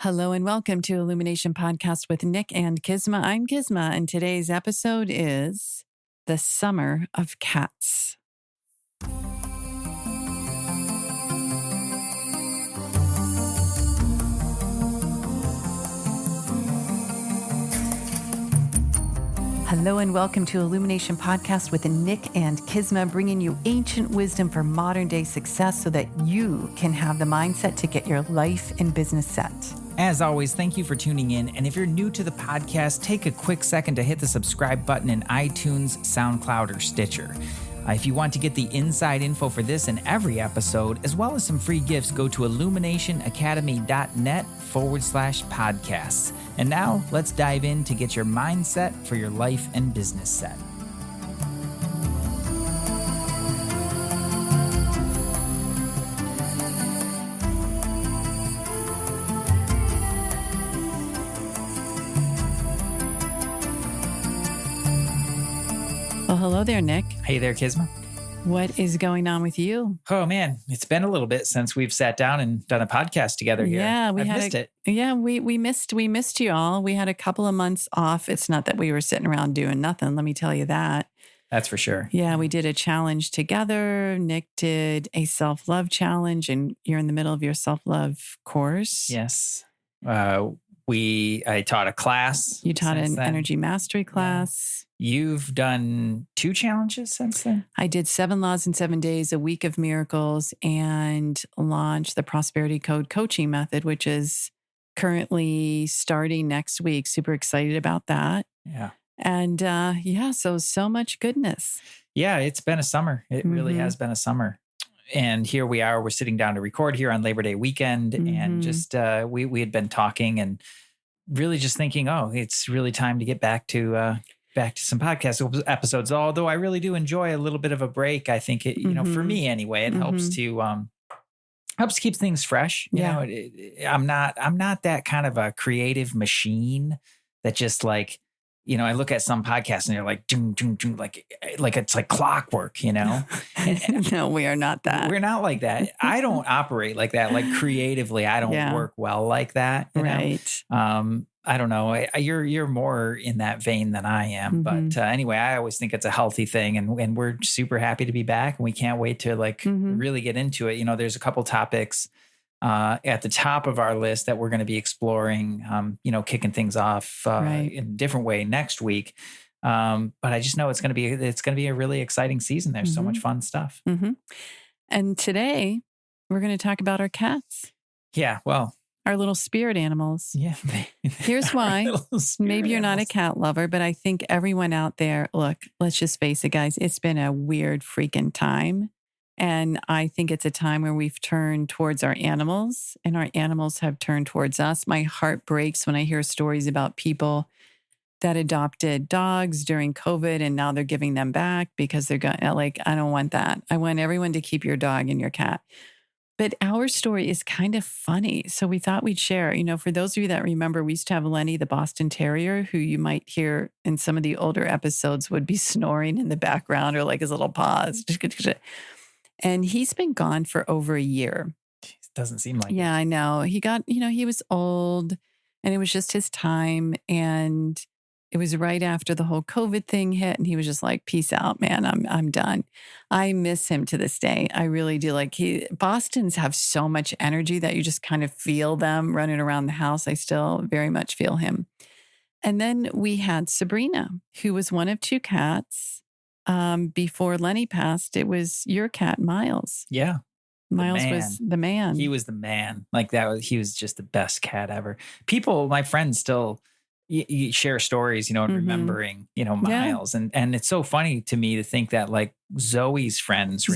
Hello and welcome to Illumination Podcast with Nick and Kisma. I'm Kisma, and today's episode is The Summer of Cats. Hello and welcome to Illumination Podcast with Nick and Kisma, bringing you ancient wisdom for modern day success so that you can have the mindset to get your life and business set. As always, thank you for tuning in. And if you're new to the podcast, take a quick second to hit the subscribe button in iTunes, SoundCloud, or Stitcher. If you want to get the inside info for this and every episode, as well as some free gifts, go to illuminationacademy.net/podcasts. And now let's dive in to get your mindset for your life and business set. Well, hello there, Nick. Hey there, Kisma. What is going on with you? Oh man, it's been a little bit since we've sat down and done a podcast together here. Yeah, I've missed it. Yeah, we missed you all. We had a couple of months off. It's not that we were sitting around doing nothing. Let me tell you that. That's for sure. Yeah, we did a challenge together. Nick did a self-love challenge, and you're in the middle of your self-love course. Yes. I taught a class. You taught an then. energy mastery class. You've done 2 challenges since then? I did 7 Laws in 7 Days, a week of miracles, and launched the Prosperity Code coaching method, which is currently starting next week. Super excited about that. Yeah. And so much goodness. Yeah, it's been a summer. It really has been a summer. And here we are, we're sitting down to record here on Labor Day weekend. And just, we had been talking and really just thinking, it's really time to get back to some podcast episodes. Although I really do enjoy a little bit of a break. I think it, for me anyway, it helps to keep things fresh. You know, I'm not that kind of a creative machine that just like, I look at some podcasts and they're like, doom, doom, doom, like it's like clockwork, And No, we are not that. We're not like that. I don't operate like that. Like creatively, I don't work well like that. Right. I don't know. You're more in that vein than I am. But anyway, I always think it's a healthy thing. And we're super happy to be back. And we can't wait to really get into it. There's a couple topics at the top of our list that we're going to be exploring, kicking things off in a different way next week. But I just know it's going to be a really exciting season. There's so much fun stuff. And today we're going to talk about our cats. Yeah. Well, our little spirit animals. Yeah. Here's why. Maybe you're not a cat lover, but I think everyone out there, look, let's just face it, guys. It's been a weird freaking time. And I think it's a time where we've turned towards our animals and our animals have turned towards us. My heart breaks when I hear stories about people that adopted dogs during COVID and now they're giving them back because they're going I don't want that. I want everyone to keep your dog and your cat. But our story is kind of funny. So we thought we'd share, for those of you that remember, we used to have Lenny, the Boston Terrier, who you might hear in some of the older episodes would be snoring in the background or like his little paws. And he's been gone for over a year. It doesn't seem like Yeah, I know. He got, he was old and it was just his time. And it was right after the whole COVID thing hit. And he was just like, peace out, man. I'm done. I miss him to this day. I really do. Bostons have so much energy that you just kind of feel them running around the house. I still very much feel him. And then we had Sabrina, who was one of 2 cats. Before Lenny passed, it was your cat, Miles. Yeah. Miles was the man. He was the man. He was just the best cat ever. People, my friends still you share stories, and remembering, Miles. And it's so funny to me to think that Zoe's friends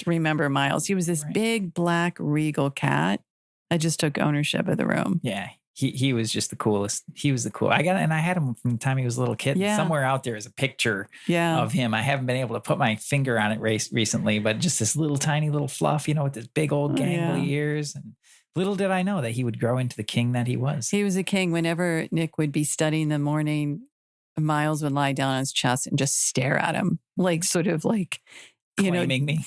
remember Miles. He was this big, black, regal cat that just took ownership of the room. Yeah. He was just the coolest. He was the cool. I had him from the time he was a little kid. Yeah. Somewhere out there is a picture of him. I haven't been able to put my finger on it recently, but just this little tiny little fluff, with this big old gangly ears. And little did I know that he would grow into the king that he was. He was a king. Whenever Nick would be studying in the morning, Miles would lie down on his chest and just stare at him,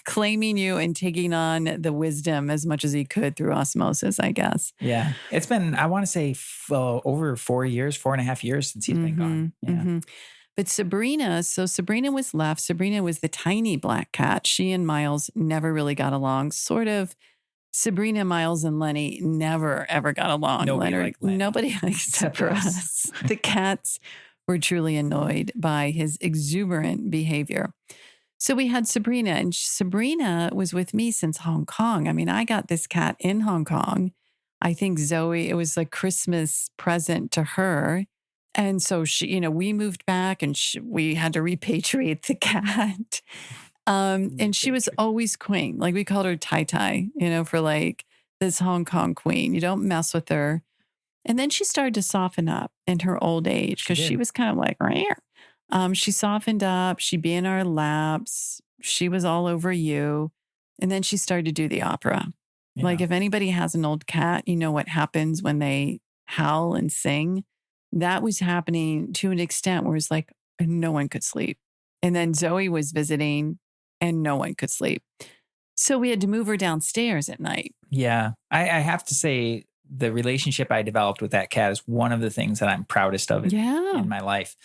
claiming you and taking on the wisdom as much as he could through osmosis, I guess. Yeah. It's been, I want to say over 4 years, 4.5 years since he's been gone. Yeah. But Sabrina was left. Sabrina was the tiny black cat. She and Miles never really got along. Sort of Sabrina, Miles, and Lenny never, ever got along. Nobody except for us. The cats were truly annoyed by his exuberant behavior. So we had Sabrina, and Sabrina was with me since Hong Kong. I mean, I got this cat in Hong Kong. I think Zoe, it was a Christmas present to her. And so she, we moved back and we had to repatriate the cat. And she was always queen. Like we called her Tai Tai, for like this Hong Kong queen. You don't mess with her. And then she started to soften up in her old age because she was kind of like, rare. She softened up. She'd be in our laps. She was all over you. And then she started to do the opera. Yeah. Like if anybody has an old cat, you know what happens when they howl and sing. That was happening to an extent where it's like no one could sleep. And then Zoe was visiting and no one could sleep. So we had to move her downstairs at night. Yeah. I have to say the relationship I developed with that cat is one of the things that I'm proudest of in my life.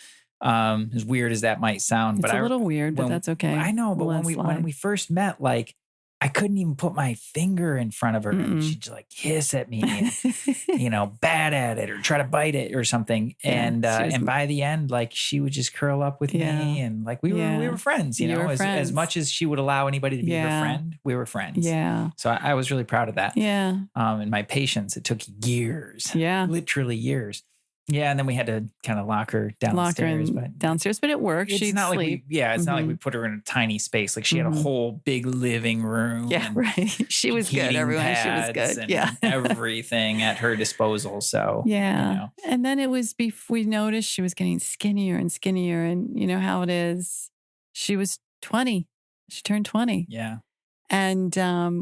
As weird as that might sound, it's a little weird, but that's okay. I know, but when we first met, like I couldn't even put my finger in front of her and she'd just like hiss at me and, bad at it or try to bite it or something. And by the end, like she would just curl up with me and like we were friends, as much as she would allow anybody to be her friend, we were friends. Yeah. So I was really proud of that. Yeah. And my patience, it took years. Yeah. Literally years. Yeah, and then we had to kind of lock her downstairs. But it worked. She'd not sleep. It's not like we put her in a tiny space. Like she had a whole big living room. Yeah, right. She was good, everyone. She was good. Yeah. Everything at her disposal. So, yeah. And then it was we noticed she was getting skinnier and skinnier. And you know how it is. She was 20. She turned 20. Yeah. And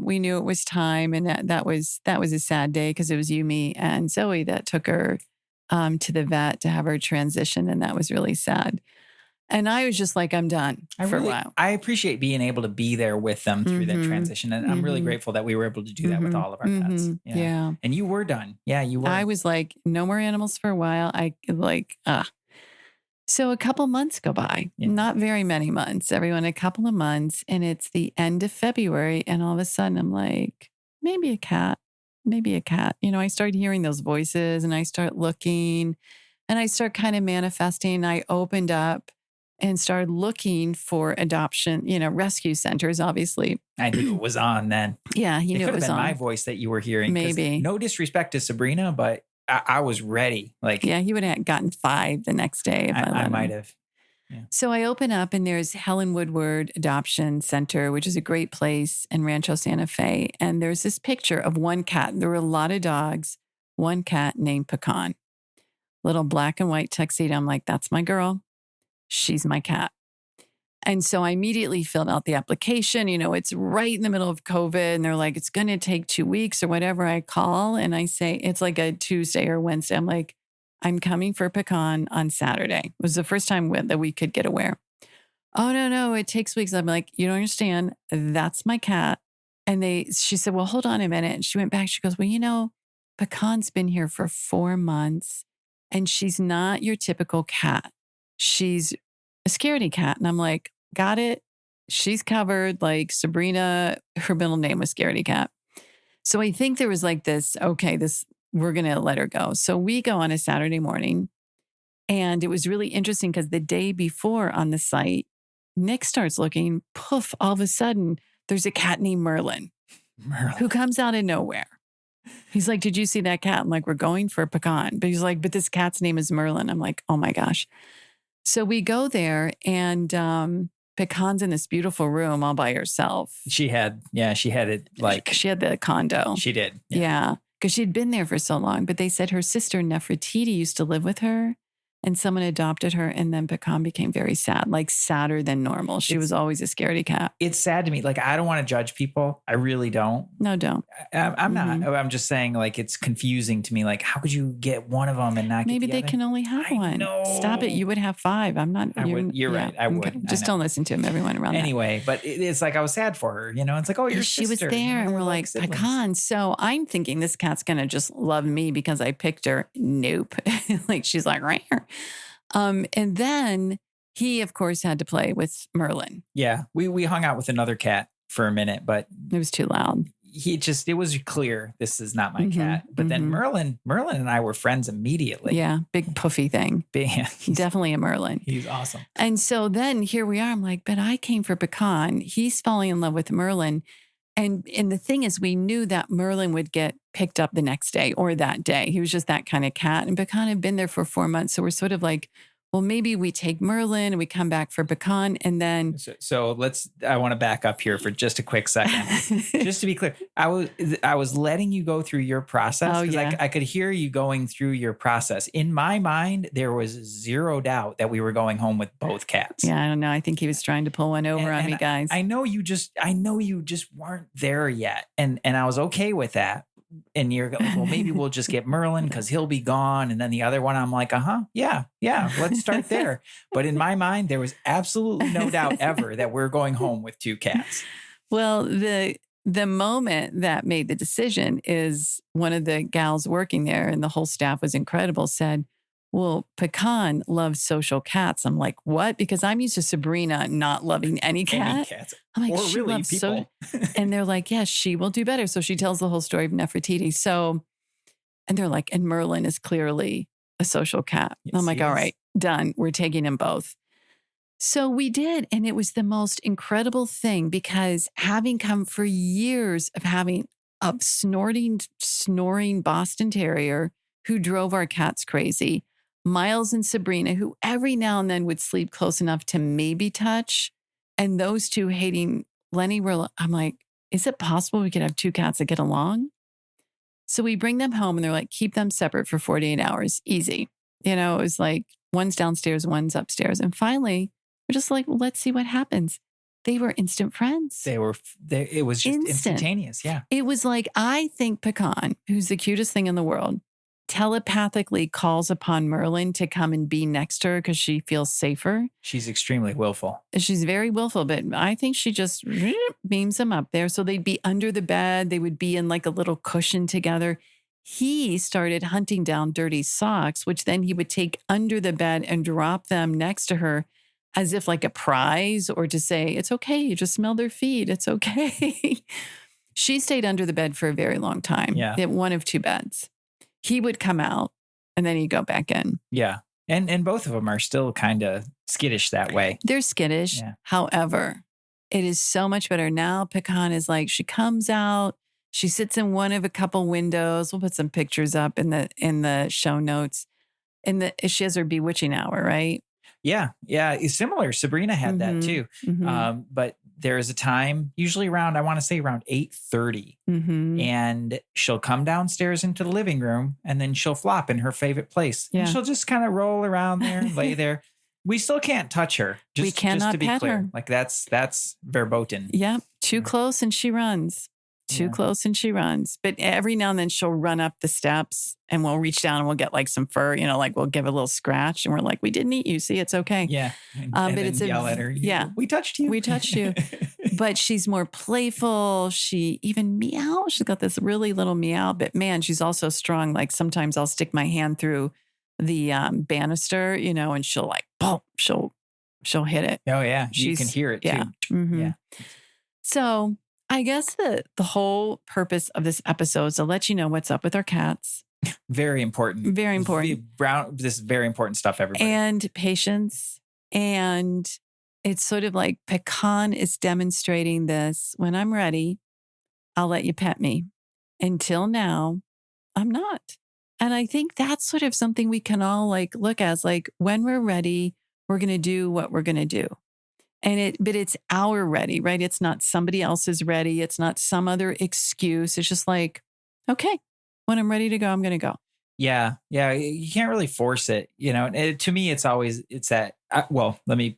we knew it was time. And that was a sad day because it was you, me, and Zoe that took her to the vet to have her transition. And that was really sad. And I was just like, I'm done a while. I appreciate being able to be there with them through that transition. And I'm really grateful that we were able to do that with all of our pets. Yeah. And you were done. Yeah, you were. I was like, no more animals for a while. So a couple months go by, not very many months, everyone, a couple of months. And it's the end of February. And all of a sudden I'm like, maybe a cat. I started hearing those voices and I start looking and I start kind of manifesting. I opened up and started looking for adoption, rescue centers, obviously. I knew it was on then. Yeah, he knew it was on. It could have been my voice that you were hearing. Maybe. No disrespect to Sabrina, but I was ready. He would have gotten 5 the next day. If I might have. Yeah. So I open up and there's Helen Woodward Adoption Center, which is a great place in Rancho Santa Fe. And there's this picture of one cat. There were a lot of dogs, one cat named Pecan, little black and white tuxedo. I'm like, that's my girl. She's my cat. And so I immediately filled out the application. It's right in the middle of COVID. And they're like, it's going to take 2 weeks or whatever. I call and I say, it's like a Tuesday or Wednesday. I'm like, I'm coming for Pecan on Saturday. It was the first time that we could get aware. Oh, no, it takes weeks. I'm like, you don't understand. That's my cat. And she said, well, hold on a minute. And she went back. She goes, well, Pecan's been here for 4 months and she's not your typical cat. She's a scaredy cat. And I'm like, got it. She's covered. Like Sabrina, her middle name was Scaredy Cat. So I think there was like this, we're going to let her go. So we go on a Saturday morning and it was really interesting because the day before on the site, Nick starts looking, poof, all of a sudden there's a cat named Merlin who comes out of nowhere. He's like, did you see that cat? I'm like, we're going for Pecan. But he's like, but this cat's name is Merlin. I'm like, oh my gosh. So we go there and Pecan's in this beautiful room all by herself. She had it like. She had the condo. She did. Yeah. Because she'd been there for so long. But they said her sister Nefertiti used to live with her. and someone adopted her. And then Pecan became very sad, like sadder than normal. She was always a scaredy cat. It's sad to me. Like, I don't want to judge people. I really don't. No, don't. I'm not. I'm just saying, like, it's confusing to me. Like, how could you get one of them and not Maybe get the they other? can only have one. know. Stop it. You would have 5. I'm not. You're right. I would. Just don't listen to him. Everyone around anyway, but it's like I was sad for her. It's like, oh, your she sister. was there, and we're like, Pecan. So I'm thinking this cat's going to just love me because I picked her. Nope. Like, she's like, right here. And then he, of course, had to play with Merlin. Yeah. We hung out with another cat for a minute, but it was too loud. It was clear this is not my cat. But then Merlin and I were friends immediately. Yeah. Big puffy thing. Definitely a Merlin. He's awesome. And so then here we are. I'm like, but I came for Pecan. He's falling in love with Merlin. And the thing is, we knew that Merlin would get picked up the next day or that day. He was just that kind of cat. And Pecan had been there for 4 months. So we're sort of like, well, maybe we take Merlin and we come back for Pecan. And then. So I want to back up here for just a quick second. Just to be clear, I was letting you go through your process because I could hear you going through your process. In my mind, there was zero doubt that we were going home with both cats. Yeah, I don't know. I think he was trying to pull one over on me, guys. I know you just weren't there yet. And I was okay with that. And you're like, well, maybe we'll just get Merlin because he'll be gone. And then the other one, I'm like, yeah, let's start there. But in my mind, there was absolutely no doubt ever that we're going home with 2 cats. Well, the moment that made the decision is one of the gals working there, and the whole staff was incredible, said, well, Pecan loves social cats. I'm like, what? Because I'm used to Sabrina not loving any cat. Any cats. I'm like, or she really loves people. And they're like, yes, she will do better. So she tells the whole story of Nefertiti. So, and they're like, and Merlin is clearly a social cat. Yes, I'm like, all right, done. We're taking them both. So we did. And it was the most incredible thing because having come for years of having a snoring Boston Terrier who drove our cats crazy, Miles and Sabrina, who every now and then would sleep close enough to maybe touch, and those 2 hating Lenny, I'm like, is it possible we could have 2 cats that get along? So we bring them home and they're like, keep them separate for 48 hours. Easy. It was like one's downstairs, one's upstairs. And finally, we're just like, well, let's see what happens. They were instant friends. It was just instantaneous. Yeah. It was like, I think Pecan, who's the cutest thing in the world, telepathically calls upon Merlin to come and be next to her because she feels safer. She's extremely willful. She's very willful, but I think she just beams him up there. So they'd be under the bed. They would be in like a little cushion together. He started hunting down dirty socks, which then he would take under the bed and drop them next to her as if like a prize or to say, it's okay. You just smell their feet. It's okay. She stayed under the bed for a very long time. Yeah. At one of 2 beds. He would come out and then he'd go back in. Yeah. And both of them are still kind of skittish that way. They're skittish. Yeah. However, it is so much better now. Pecan is like, she comes out, she sits in one of a couple windows. We'll put some pictures up in the show notes. She has her bewitching hour, right? Yeah. Yeah. It's similar. Sabrina had that too. Mm-hmm. But there is a time, usually around 8:30. And she'll come downstairs into the living room and then she'll flop in her favorite place. Yeah. And she'll just kind of roll around there and lay there. We still can't touch her. We cannot just to be pet clear. her. Like that's verboten. Yeah. Too close and she runs. Too close and she runs. But every now and then she'll run up the steps and we'll reach down and we'll get like some fur, like we'll give a little scratch and we're like, we didn't eat you. See, it's okay. Yeah. But it's yell at her. Yeah. We touched you. We touched you. But she's more playful. She even meow. She's got this really little meow, but man, she's also strong. Like sometimes I'll stick my hand through the banister, and she'll like, boom, she'll hit it. Oh yeah. You can hear it too. Mm-hmm. Yeah. So I guess the whole purpose of this episode is to let you know what's up with our cats. Very important. Very important. This is very important stuff, everybody. And patience. And it's sort of like Pecan is demonstrating this. When I'm ready, I'll let you pet me. Until now, I'm not. And I think that's sort of something we can all like look as like when we're ready, we're going to do what we're going to do. But it's our ready, right? It's not somebody else's ready. It's not some other excuse. It's just like, okay, when I'm ready to go, I'm going to go. Yeah. Yeah. You can't really force it. To me, it's that, well, let me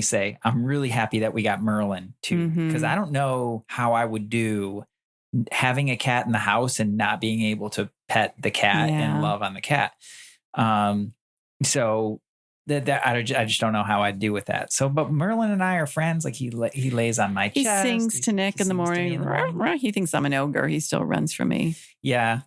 say, I'm really happy that we got Merlin too, because I don't know how I would do having a cat in the house and not being able to pet the cat and love on the cat. So that I just don't know how I'd do with that. So, but Merlin and I are friends. Like he lays on my chest. He sings to Nick in the morning. He thinks I'm an ogre. He still runs from me. Yeah.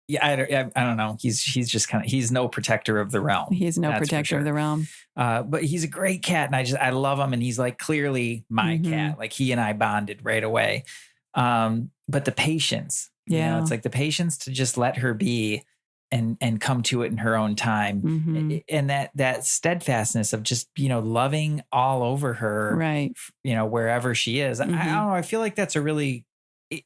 Yeah, I don't know. He's just he's no protector of the realm. He's no protector of the realm. But he's a great cat, and I love him, and he's like clearly my cat. Like he and I bonded right away. But the patience, it's like the patience to just let her be and come to it in her own time, and that steadfastness of just loving all over her, right? Wherever she is. I don't know. I feel like that's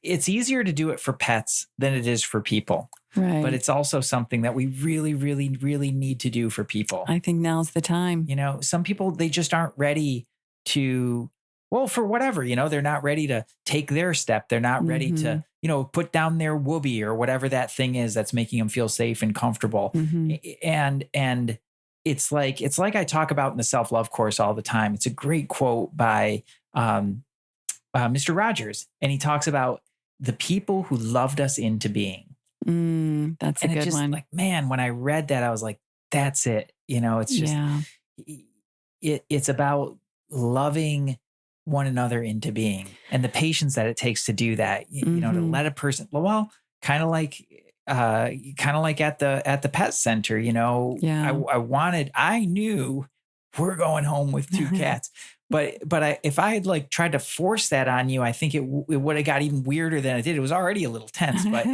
it's easier to do it for pets than it is for people. Right. But it's also something that we really, really, really need to do for people. I think now's the time. Some people, they just aren't ready to, well, for whatever, they're not ready to take their step. They're not ready to, put down their whoopee or whatever that thing is that's making them feel safe and comfortable. And it's like I talk about in the self-love course all the time. It's a great quote by Mr. Rogers. And he talks about the people who loved us into being. That's a good one. Like, man, when I read that, I was like, that's it. It's just, it's about loving one another into being and the patience that it takes to do that, to let a person, well, kind of like at the pet center, I knew we're going home with 2 cats. But if I had tried to force that on you, I think it would have got even weirder than it did. It was already a little tense, but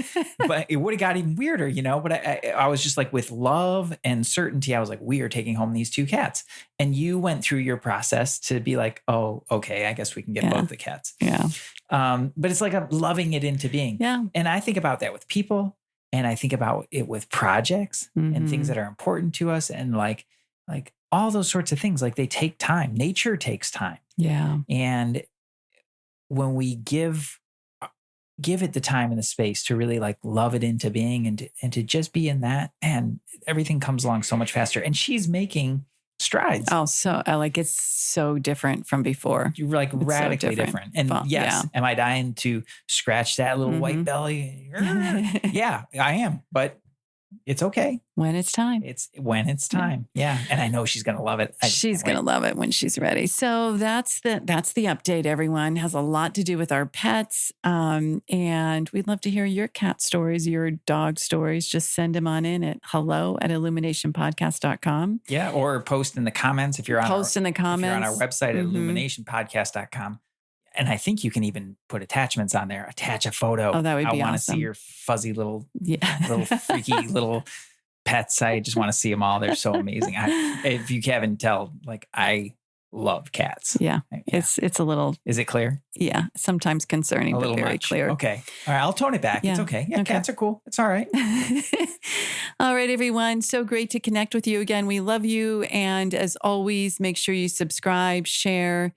it would have got even weirder, But I was just like, with love and certainty, I was like, we are taking home these 2 cats. And you went through your process to be like, oh, okay, I guess we can get both the cats. Yeah. But it's like I'm loving it into being. Yeah. And I think about that with people, and I think about it with projects and things that are important to us, and like all those sorts of things. Like, they take time. Nature takes time. Yeah. And when we give it the time and the space to really love it into being and to just be in that, and everything comes along so much faster. And she's making strides. Oh, so it's so different from before. You're radically so different. And am I dying to scratch that little white belly? Yeah, I am. But it's okay. When it's time. It's when it's time. Yeah. And I know she's going to love it. She's going to love it when she's ready. So that's the update, everyone. It has a lot to do with our pets. And we'd love to hear your cat stories, your dog stories. Just send them on in at hello@illuminationpodcast.com. Yeah. Or post in the comments if you're on in the comments. If you're on our website at illuminationpodcast.com. And I think you can even put attachments on there. Attach a photo. Oh, that would be awesome. I want to see your fuzzy little freaky little pets. I just want to see them all. They're so amazing. If you haven't tell, I love cats. Yeah. It's a little. Is it clear? Yeah. Sometimes concerning, but very clear. Okay. All right. I'll tone it back. Yeah. It's okay. Yeah. Okay. Cats are cool. It's all right. All right, everyone. So great to connect with you again. We love you. And as always, make sure you subscribe, share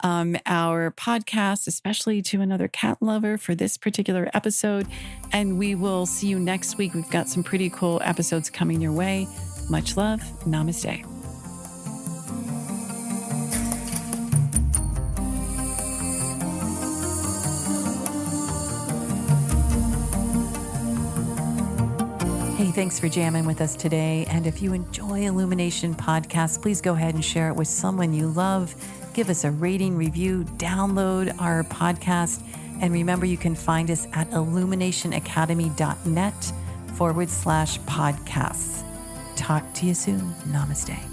our podcast, especially to another cat lover for this particular episode. And we will see you next week. We've got some pretty cool episodes coming your way. Much love. Namaste. Hey, thanks for jamming with us today. And if you enjoy Illumination Podcast, please go ahead and share it with someone you love. Give us a rating, review, download our podcast. And remember, you can find us at illuminationacademy.net/podcasts. Talk to you soon. Namaste.